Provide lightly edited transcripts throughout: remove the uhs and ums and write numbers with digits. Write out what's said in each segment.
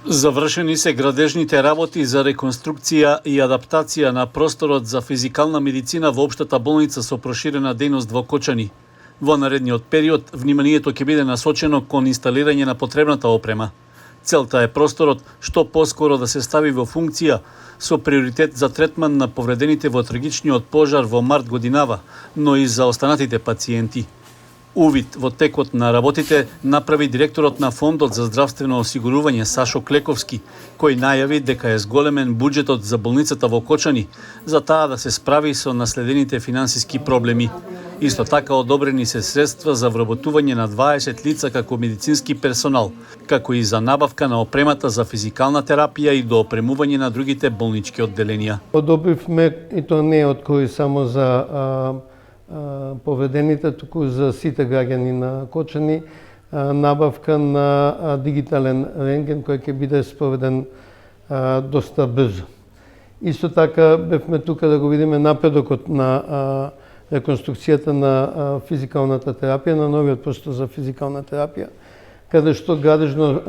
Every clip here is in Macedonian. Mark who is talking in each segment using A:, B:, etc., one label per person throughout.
A: Завршени се градежните работи за реконструкција и адаптација на просторот за физикална медицина во општата болница со проширена дејност во Кочани. Во наредниот период, вниманието ќе биде насочено кон инсталирање на потребната опрема. Целта е просторот што поскоро да се стави во функција со приоритет за третман на повредените во трагичниот пожар во март годинава, но и за останатите пациенти. Увид во текот на работите направи директорот на Фондот за здравствено осигурување Сашо Клековски, кој најави дека е зголемен буџетот за болницата во Кочани за таа да се справи со наследените финансиски проблеми. Исто така одобрени се средства за вработување на 20 лица како медицински персонал, како и за набавка на опремата за физикална терапија и до опремување на другите болнички одделенија.
B: Одобривме, и то не од кој само за повредените, туку за сите граѓани на Кочани, набавка на дигитален рентген кој ќе биде спроведен доста брзо. Исто така бевме тука да го видиме напредокот на реконструкцијата на физикалната терапија, на новиот простор за физикална терапија, каде што градежно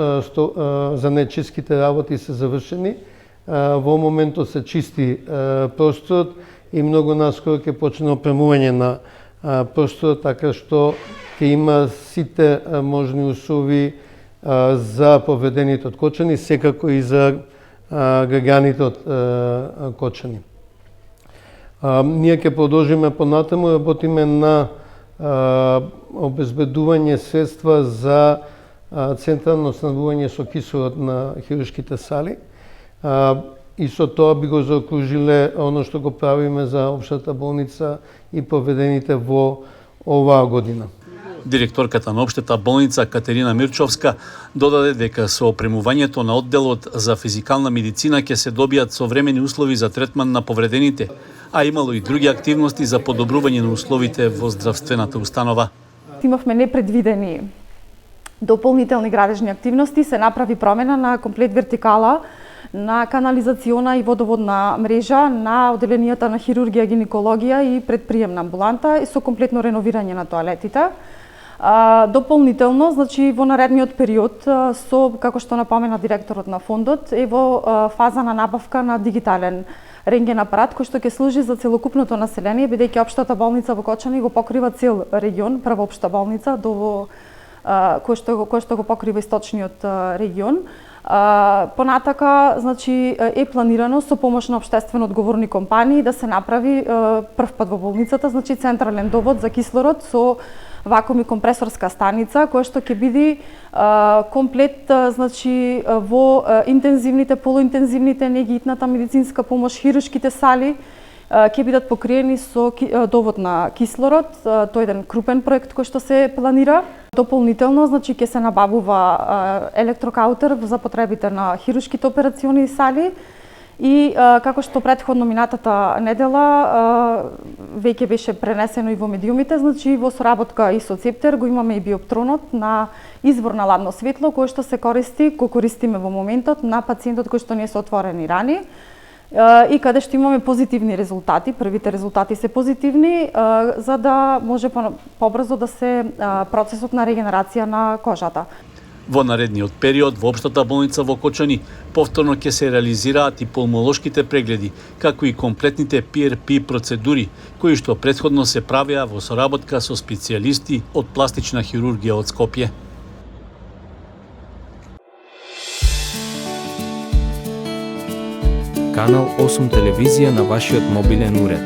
B: занечиските работи се завршени. Во моментот се чисти просторот и многу наскоро ќе почне опремување на просторот, така што ќе има сите можни услови за повредените од Кочани, секако и за граѓаните од Кочани. Ние ќе продолжиме понатаму, работиме на обезбедување средства за централно снабдување со кислород на хируршките сали. И со тоа би го заокружиле оно што го правиме за општата болница и повредените во оваа година.
A: Директорката на општата болница Катерина Мирчовска додаде дека со опремувањето на одделот за физикална медицина ќе се добијат современи услови за третман на повредените, а имало и други активности за подобрување на условите во здравствената установа.
C: Имавме непредвидени дополнителни градежни активности, се направи промена на комплет вертикала на канализациона и водоводна мрежа на одделенијата на хирургија, гинекологија и предприемна амбуланта и со комплетно реновирање на тоалетите. Дополнително, значи во наредниот период, како што напомена директорот на фондот, е во фаза на набавка на дигитален рентген апарат кој што ќе служи за целокупното население, бидејќи општата болница во Кочани го покрива цел регион, прва општа болница кој што го покрива источниот регион. Понатака, значи, е планирано со помош на општествено одговорни компании да се направи прв пат во болницата, значи централен довод за кислород со вакуум и компресорска станица, која што ќе биде комплет, значи, во интензивните, полуинтензивните неги, итната медицинска помош, хируршките сали ќе бидат покриени со довод на кислород. Тој е еден крупен проект кој што се планира. Дополнително, значи, ќе се набавува електрокаутер за потребите на хируршките операциони сали и како што претходно минатата недела веќе беше пренесено и во медиумите, значи во соработка и со Цептер го имаме и биоптронот на извор на ладно светло кој што се користиме во моментот на пациентот кој што не се отворени рани и каде што имаме позитивни резултати. Првите резултати се позитивни за да може побрзо да се процесот на регенерација на кожата.
A: Во наредниот период во општата болница во Кочани повторно ќе се реализираат и пулмолошките прегледи, како и комплетните PRP процедури, кои што претходно се правеа во соработка со специјалисти од пластична хирургија од Скопје.
D: Канал 8 телевизија на вашиот мобилен уред.